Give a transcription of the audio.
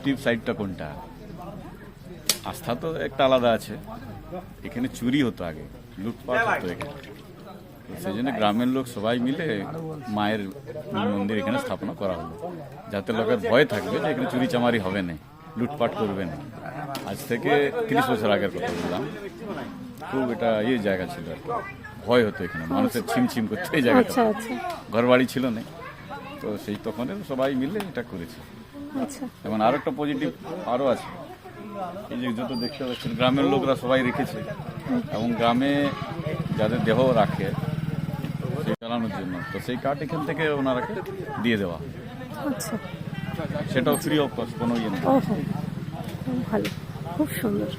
Positive সাইডটা কোনটা? আস্থা তো একটা আলাদা আছে, এখানে চুরি হতো আগে, লুটপাট হতো এখানে। তো সেই জন্য গ্রামের লোক সবাই মিলে মায়ের মন্দির এখানে স্থাপনা করা হলো, যাতে লোকের ভয় থাকবে যে এখানে চুরি চামারি হবে না, লুটপাট করবে না। আজ থেকে 30 বছর আগের কথা বললাম, খুব এটা জায়গা ছিল আর কি, ভয় হতো এখানে, মানুষের ছিমছিম করতে এই জায়গাটা, ঘর বাড়ি ছিল না। তো সেই তখন সবাই মিলে এটা করেছে। এবং আরো একটা পজিটিভ আরো আছে, এই যে যত দেখতে পাচ্ছেন গ্রামের লোকরা সবাই রেখেছে, এবং গ্রামে যাদের দেহ রাখে সেই চালানোর জন্য, তো সেই কার্ড এখান থেকে ওনারাকে দিয়ে দেওয়া হয়। সেটাও ফ্রি অফ কস্ট, কোনো ইয়ে নেই। ভালো, খুব সুন্দর।